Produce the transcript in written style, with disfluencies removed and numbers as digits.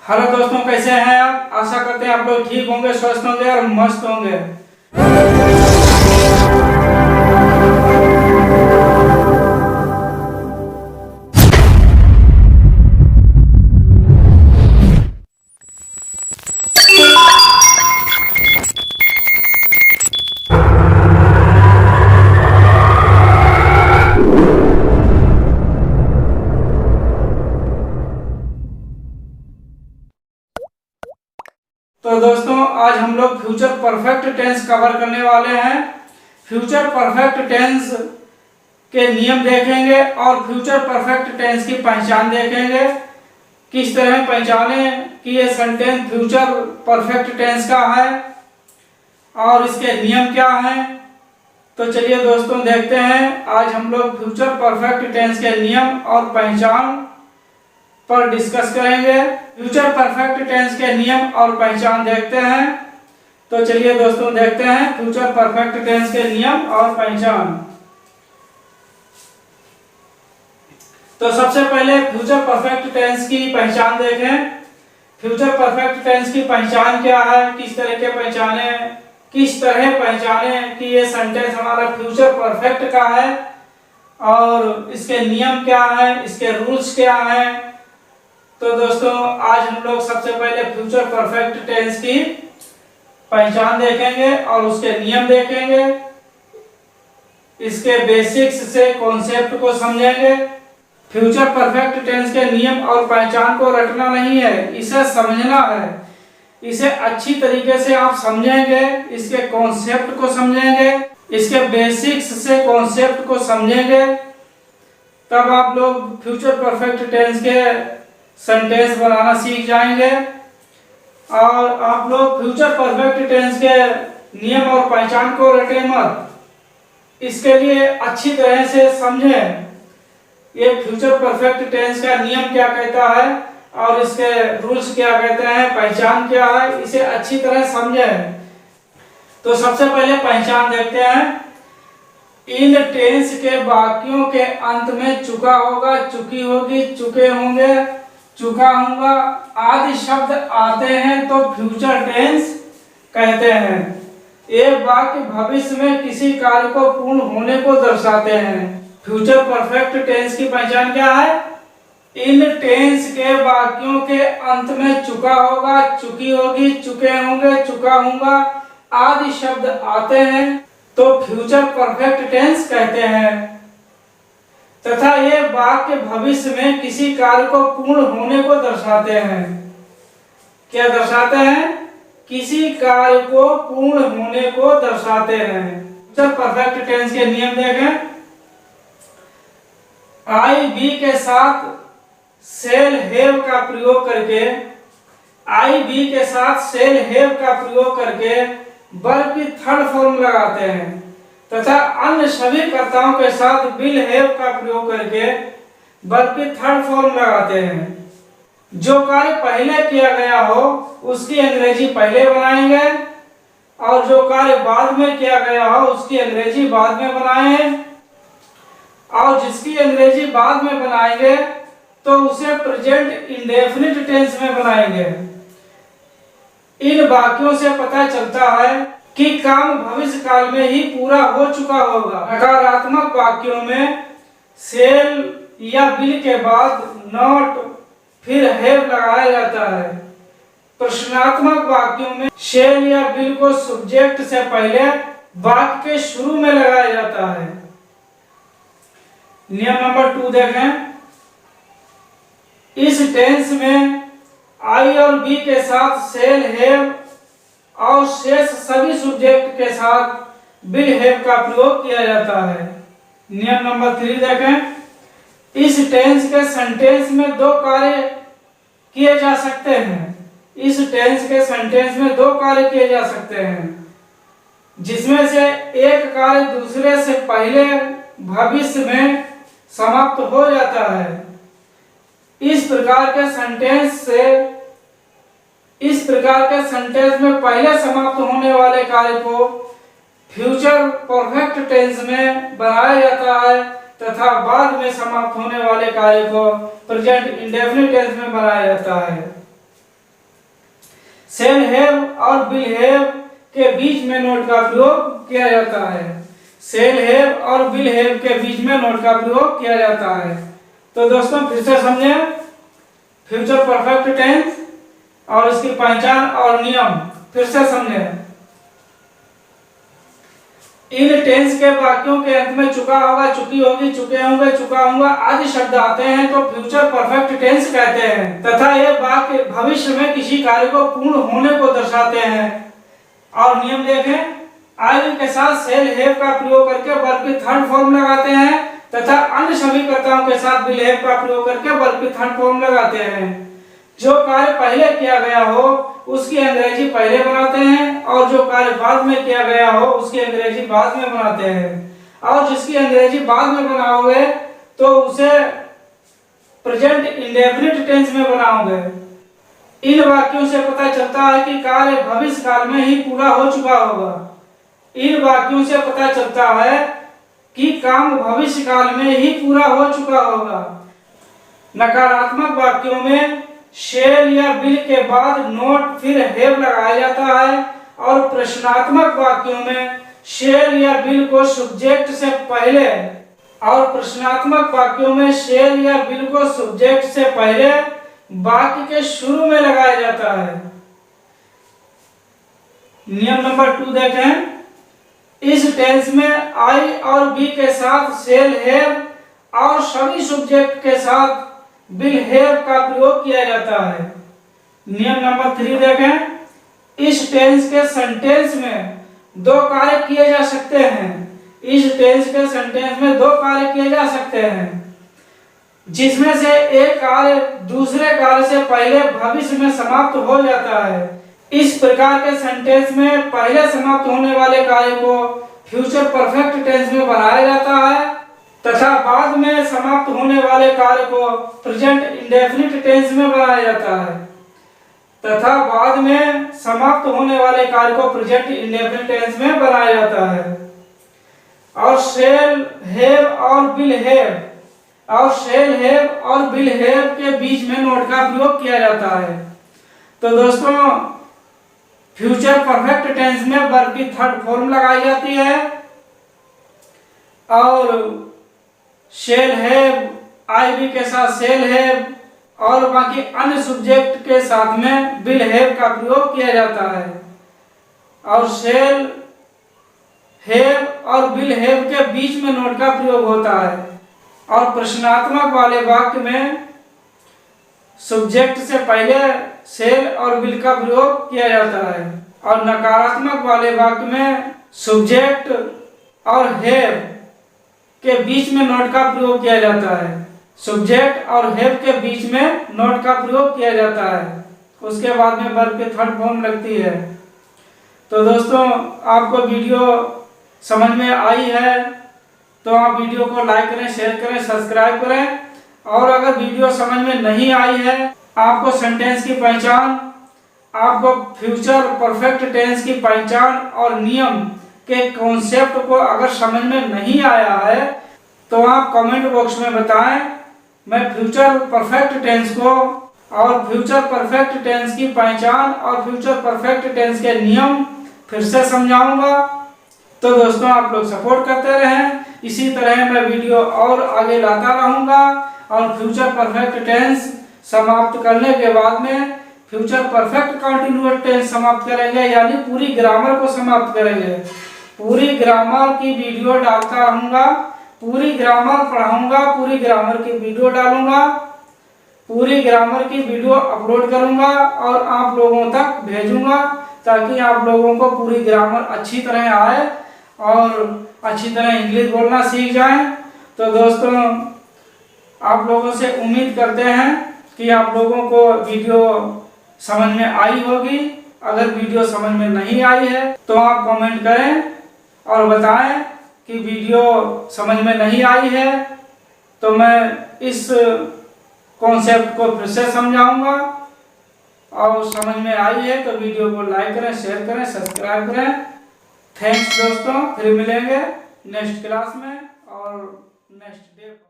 Hello दोस्तों, कैसे हैं आप। आशा करते हैं आप लोग ठीक होंगे, स्वस्थ होंगे और मस्त होंगे। तो दोस्तों, आज हम लोग फ्यूचर परफेक्ट टेंस कवर करने वाले हैं। फ्यूचर परफेक्ट टेंस के नियम देखेंगे और फ्यूचर परफेक्ट टेंस की पहचान देखेंगे। किस तरह पहचाने कि ये सेंटेंस फ्यूचर परफेक्ट टेंस का है और इसके नियम क्या हैं। तो चलिए दोस्तों, देखते हैं। आज हम लोग फ्यूचर परफेक्ट टेंस के नियम और पहचान पर डिस्कस करेंगे। फ्यूचर परफेक्ट टेंस के नियम और पहचान देखते हैं। तो चलिए दोस्तों, देखते हैं फ्यूचर परफेक्ट टेंस के नियम और पहचान। तो सबसे पहले फ्यूचर परफेक्ट टेंस की पहचान देखें। फ्यूचर परफेक्ट टेंस की पहचान क्या है, किस तरह पहचाने कि ये सेंटेंस हमारा फ्यूचर परफेक्ट का है और इसके नियम क्या है, इसके रूल्स क्या है। तो दोस्तों, आज हम लोग सबसे पहले फ्यूचर परफेक्ट टेंस की पहचान देखेंगे और उसके नियम देखेंगे। इसके बेसिक्स से कॉन्सेप्ट को समझेंगे। फ्यूचर परफेक्ट टेंस के नियम और पहचान को रटना नहीं है, इसे समझना है। इसे अच्छी तरीके से आप समझेंगे, इसके कॉन्सेप्ट को समझेंगे, इसके बेसिक्स से कॉन्सेप्ट को समझेंगे, तब आप लोग फ्यूचर परफेक्ट टेंस के सेंटेंस बनाना सीख जाएंगे। और आप लोग फ्यूचर परफेक्ट टेंस के नियम और पहचान को रटे मत, इसके लिए अच्छी तरह से समझें ये फ्यूचर परफेक्ट टेंस का नियम क्या कहता है और इसके रूल्स क्या कहते हैं, पहचान क्या है, इसे अच्छी तरह समझें। तो सबसे पहले पहचान देखते हैं। इन टेंस के वाक्यों के अंत में चुका होगा, चुकी होगी, चुके होंगे, चुका होगा आदि शब्द आते हैं तो फ्यूचर टेंस कहते हैं। ये वाक्य भविष्य में किसी कार्य को पूर्ण होने को दर्शाते हैं। फ्यूचर परफेक्ट टेंस की पहचान क्या है। इन टेंस के वाक्यों के अंत में चुका होगा, चुकी होगी, चुके होंगे, चुका होगा आदि शब्द आते हैं तो फ्यूचर परफेक्ट टेंस कहते हैं तथा ये वाक्य भविष्य में किसी कार्य को पूर्ण होने को दर्शाते हैं। क्या दर्शाते हैं? किसी कार्य को पूर्ण होने को दर्शाते हैं। फ्यूचर परफेक्ट टेंस के नियम देखें। आई बी के साथ सेल हैव का प्रयोग करके, आई बी के साथ सेल हैव का प्रयोग करके वर्ब की थर्ड फॉर्म लगाते हैं तथा अन्य सभी कर्ताओं के साथ विल हैव का प्रयोग करके वर्ब की थर्ड फॉर्म लगाते हैं। जो कार्य पहले किया गया हो उसकी अंग्रेजी पहले बनाएंगे और जो कार्य बाद में किया गया हो उसकी अंग्रेजी बाद में बनाएं और जिसकी अंग्रेजी बाद में बनाएंगे तो उसे प्रेजेंट इंडेफिनिट टेंस में बनाएंगे। इन वाक्यों से पता चलता है कि काम भविष्य काल में ही पूरा हो चुका होगा। नकारात्मक वाक्यों में सेल या विल के बाद नॉट फिर हैव लगाया जाता है। प्रश्नात्मक वाक्यों में शेल या विल को सब्जेक्ट से पहले वाक्य के शुरू में लगाया जाता है। नियम नंबर 2 देखें। इस टेंस में आई और बी के साथ सेल हैव और शेष सभी सब्जेक्ट के साथ विल हैव का प्रयोग किया जाता है। नियम नंबर 3 देखें। इस टेंस के सेंटेंस में दो कार्य किए जा सकते हैं। इस टेंस के सेंटेंस में दो कार्य किए जा सकते हैं जिसमें से एक कार्य दूसरे से पहले भविष्य में समाप्त हो जाता है। इस प्रकार के सेंटेंस में पहले समाप्त होने वाले कार्य को फ्यूचर परफेक्ट टेंस में बनाया जाता है तथा बाद में समाप्त होने वाले कार्य को प्रेजेंट इंडेफिनिट टेंस में बनाया जाता है। और विल हैव के बीच में नोट का प्रयोग किया जाता है। शैल हैव और विल हैव के बीच में नोट का प्रयोग किया जाता है। तो दोस्तों फिर से समझे फ्यूचर परफेक्ट टेंस और इसकी पहचान और नियम फिर से समझे। इन टेंस के वाक्यों के अंत में चुका होगा, चुकी होगी, चुके होंगे, चुका होगा आदि शब्द आते हैं तो फ्यूचर परफेक्ट टेंस कहते हैं तथा ये वाक्य भविष्य में किसी कार्य को पूर्ण होने को दर्शाते हैं। और नियम देखें, आई विल के साथ शैल हैव का प्रयोग करके वर्ब की थर्ड फॉर्म लगाते हैं तथा अन्य सभी कर्ताओं के साथ विल हैव का प्रयोग करके वर्ब की थर्ड फॉर्म लगाते हैं। जो कार्य पहले किया गया हो उसकी अंग्रेजी पहले बनाते हैं और जो कार्य बाद में किया गया हो उसकी अंग्रेजी बाद में बनाते हैं और जिसकी अंग्रेजी बाद में बनाओगे तो उसे प्रेजेंट इंडेफिनिट टेंस में बनाओगे। इन वाक्यों से पता चलता है कि कार्य भविष्य काल में ही पूरा हो चुका होगा। इन वाक्यों से पता चलता है कि काम भविष्य काल में ही पूरा हो चुका होगा। नकारात्मक वाक्यों में शैल या विल के बाद नोट फिर हैव लगाया जाता है और प्रश्नात्मक वाक्यों में शैल या विल को सब्जेक्ट से पहले वाक्य के शुरू में लगाया जाता है। नियम नंबर 2 देखें, इस टेंस में आई और बी के साथ शैल हैव और सभी सब्जेक्ट के साथ विल हैव का प्रयोग किया जाता है। नियम नंबर 3 देखें, इस टेंस के सेंटेंस में दो कार्य किए जा सकते हैं। इस टेंस के सेंटेंस में दो कार्य किए जा सकते हैं जिसमें से एक कार्य दूसरे कार्य से पहले भविष्य में समाप्त हो जाता है। इस प्रकार के सेंटेंस में पहले समाप्त होने वाले कार्य को फ्यूचर परफेक्ट टेंस में बनाया जाता है तथा बाद में समाप्त होने वाले कार्य को प्रेजेंट इंडेफिनिट टेंस में बनाया जाता है और शैल हैव और विल हैव के बीच में नोट का प्रयोग किया जाता है। तो दोस्तों फ्यूचर परफेक्ट टेंस में वर्ब की थर्ड फॉर्म लगाई जाती है और शैल हैव आई बी के साथ शैल हैव और बाकी अन्य सब्जेक्ट के साथ में विल हैव का प्रयोग किया जाता है और शैल हैव और विल हैव के बीच में नोट का प्रयोग होता है और प्रश्नात्मक वाले वाक्य में सब्जेक्ट से पहले शैल और विल का प्रयोग किया जाता है और नकारात्मक वाले वाक्य में सब्जेक्ट और हैव के बीच में नोट का प्रयोग किया जाता है। सब्जेक्ट और हैव के बीच में नोट का प्रयोग किया जाता है, उसके बाद में वर्ब की थर्ड फॉर्म लगती है। तो दोस्तों आपको वीडियो समझ में आई है तो आप वीडियो को लाइक करें, शेयर करें, सब्सक्राइब करें और अगर वीडियो समझ में नहीं आई है, आपको सेंटेंस की पहचान, आपको फ्यूचर परफेक्ट टेंस की पहचान और नियम के कॉन्सेप्ट को अगर समझ में नहीं आया है तो आप कमेंट बॉक्स में बताएं। मैं फ्यूचर परफेक्ट टेंस को और फ्यूचर परफेक्ट टेंस की पहचान और फ्यूचर परफेक्ट टेंस के नियम फिर से समझाऊंगा। तो दोस्तों आप लोग सपोर्ट करते रहें, इसी तरह मैं वीडियो और आगे लाता रहूंगा और फ्यूचर परफेक्ट टेंस समाप्त करने के बाद में फ्यूचर परफेक्ट कंटीन्यूअस टेंस समाप्त करेंगे, यानी पूरी ग्रामर को समाप्त करेंगे। पूरी ग्रामर की वीडियो डालता रहूंगा, पूरी ग्रामर पढ़ाऊंगा, पूरी ग्रामर की वीडियो डालूंगा, पूरी ग्रामर की वीडियो अपलोड करूंगा और आप लोगों तक भेजूंगा ताकि आप लोगों को पूरी ग्रामर अच्छी तरह आए और अच्छी तरह इंग्लिश बोलना सीख जाएं। तो दोस्तों आप लोगों से उम्मीद करते हैं कि आप लोगों को वीडियो समझ में आई होगी। अगर वीडियो समझ में नहीं आई है तो आप कमेंट करें और बताएं कि वीडियो समझ में नहीं आई है, तो मैं इस कॉन्सेप्ट को फिर से समझाऊंगा और समझ में आई है तो वीडियो को लाइक करें, शेयर करें, सब्सक्राइब करें। थैंक्स दोस्तों, फिर मिलेंगे नेक्स्ट क्लास में और नेक्स्ट डे।